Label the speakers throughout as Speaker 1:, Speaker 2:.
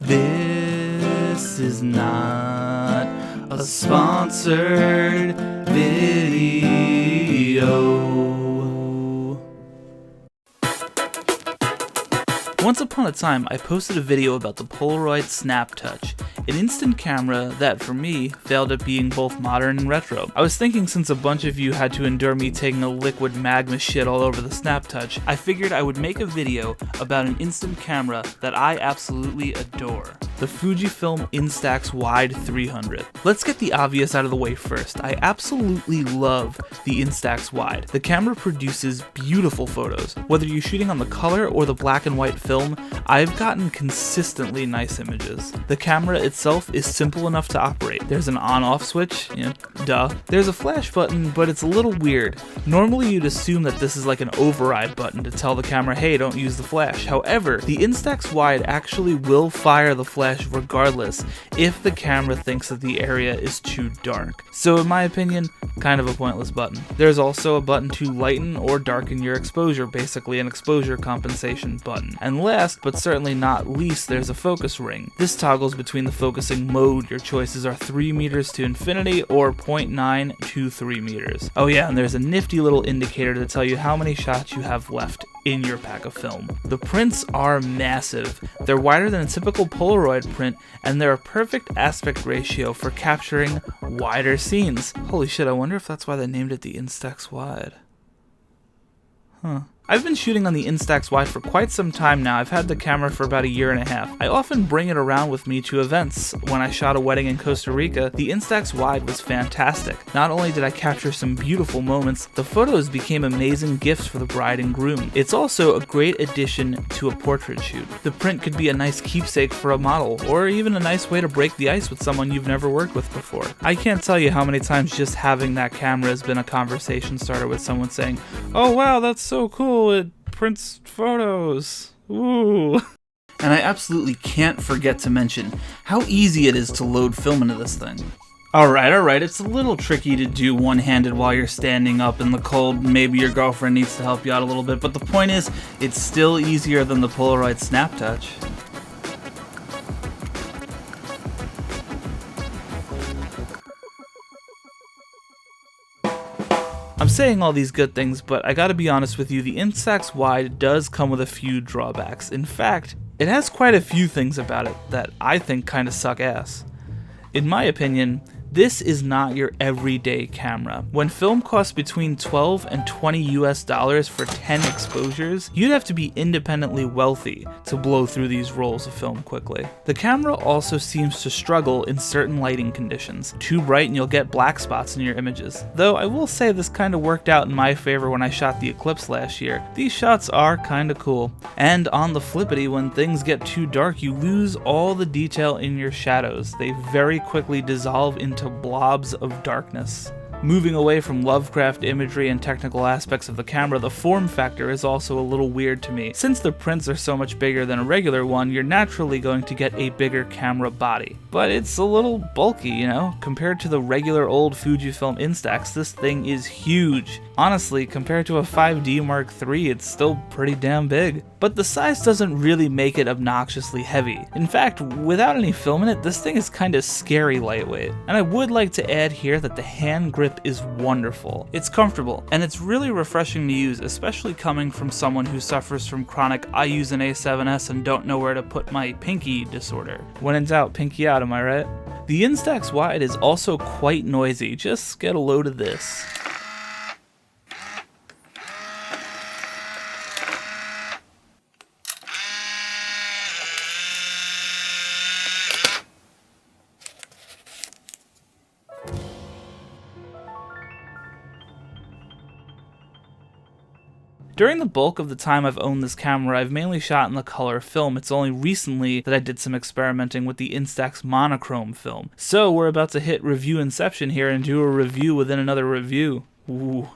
Speaker 1: This is not a sponsored video. Once upon a time, I posted a video about the Polaroid Snap Touch, an instant camera that, for me, failed at being both modern and retro. I was thinking, since a bunch of you had to endure me taking a liquid magma shit all over the Snap Touch, I figured I would make a video about an instant camera that I absolutely adore. The FujiFilm Instax Wide 300. Let's get the obvious out of the way first. I absolutely love the Instax Wide. The camera produces beautiful photos. Whether you're shooting on the color or the black and white film, I've gotten consistently nice images. The camera itself is simple enough to operate. There's an on-off switch, duh. There's a flash button, but it's a little weird. Normally you'd assume that this is like an override button to tell the camera, hey, don't use the flash. However, the Instax Wide actually will fire the flash regardless if the camera thinks that the area is too dark. So in my opinion, kind of a pointless button. There's also a button to lighten or darken your exposure, basically an exposure compensation button. And last, but certainly not least, there's a focus ring. This toggles between the focusing mode. Your choices are 3 meters to infinity or 0.9 to 3 meters. Oh yeah, and there's a nifty little indicator to tell you how many shots you have left in your pack of film. The prints are massive. They're wider than a typical Polaroid print, and they're a perfect aspect ratio for capturing wider scenes. Holy shit, I wonder if that's why they named it the Instax Wide. Huh. I've been shooting on the Instax Wide for quite some time now. I've had the camera for about a year and a half. I often bring it around with me to events. When I shot a wedding in Costa Rica, the Instax Wide was fantastic. Not only did I capture some beautiful moments, the photos became amazing gifts for the bride and groom. It's also a great addition to a portrait shoot. The print could be a nice keepsake for a model, or even a nice way to break the ice with someone you've never worked with before. I can't tell you how many times just having that camera has been a conversation starter with someone saying, "Oh wow, that's so cool. It prints photos. Ooh." And I absolutely can't forget to mention how easy it is to load film into this thing. Alright, it's a little tricky to do one-handed while you're standing up in the cold. Maybe your girlfriend needs to help you out a little bit, but the point is, it's still easier than the Polaroid Snap Touch. I'm saying all these good things, but I gotta be honest with you, the Instax Wide does come with a few drawbacks. In fact, it has quite a few things about it that I think kinda suck ass. In my opinion, this is not your everyday camera. When film costs between $12 and $20 US for 10 exposures, you'd have to be independently wealthy to blow through these rolls of film quickly. The camera also seems to struggle in certain lighting conditions. Too bright and you'll get black spots in your images. Though I will say this kinda worked out in my favor when I shot the Eclipse last year. These shots are kinda cool. And on the flippity, when things get too dark, you lose all the detail in your shadows. They very quickly dissolve into blobs of darkness. Moving away from Lovecraft imagery and technical aspects of the camera, the form factor is also a little weird to me. Since the prints are so much bigger than a regular one, you're naturally going to get a bigger camera body. But it's a little bulky, Compared to the regular old Fujifilm Instax, this thing is huge. Honestly, compared to a 5D Mark III, it's still pretty damn big. But the size doesn't really make it obnoxiously heavy. In fact, without any film in it, this thing is kinda scary lightweight. And I would like to add here that the hand grip is wonderful. It's comfortable, and it's really refreshing to use, especially coming from someone who suffers from chronic "I use an A7S and don't know where to put my pinky" disorder. When in doubt, pinky out, am I right? The Instax Wide is also quite noisy. Just get a load of this. During the bulk of the time I've owned this camera, I've mainly shot in the color film. It's only recently that I did some experimenting with the Instax monochrome film. So we're about to hit review inception here and do a review within another review. Ooh.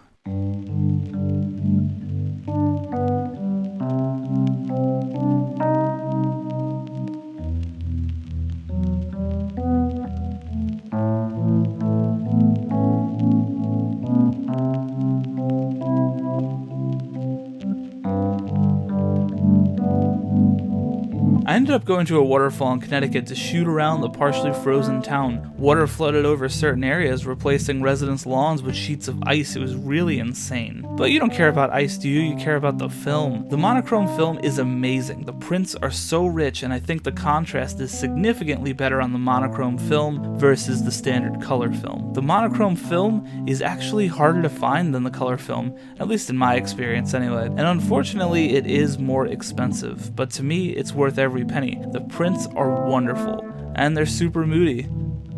Speaker 1: ended up going to a waterfall in Connecticut to shoot around the partially frozen town. Water flooded over certain areas, replacing residents' lawns with sheets of ice. It was really insane. But you don't care about ice, do you? You care about the film. The monochrome film is amazing. The prints are so rich, and I think the contrast is significantly better on the monochrome film versus the standard color film. The monochrome film is actually harder to find than the color film, at least in my experience anyway. And unfortunately, it is more expensive, but to me, it's worth every penny. The prints are wonderful, and they're super moody.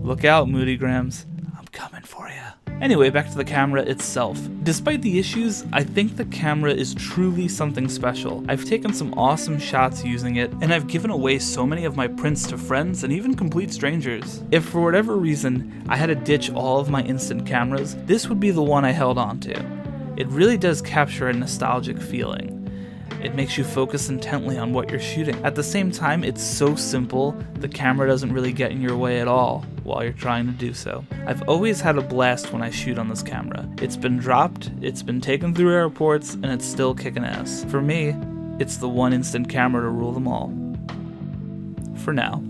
Speaker 1: Look out, Moodygrams. I'm coming for you. Anyway, back to the camera itself. Despite the issues, I think the camera is truly something special. I've taken some awesome shots using it, and I've given away so many of my prints to friends and even complete strangers. If for whatever reason I had to ditch all of my instant cameras, this would be the one I held on to. It really does capture a nostalgic feeling. It makes you focus intently on what you're shooting. At the same time, it's so simple, the camera doesn't really get in your way at all while you're trying to do so. I've always had a blast when I shoot on this camera. It's been dropped, it's been taken through airports, and it's still kicking ass. For me, it's the one instant camera to rule them all. For now.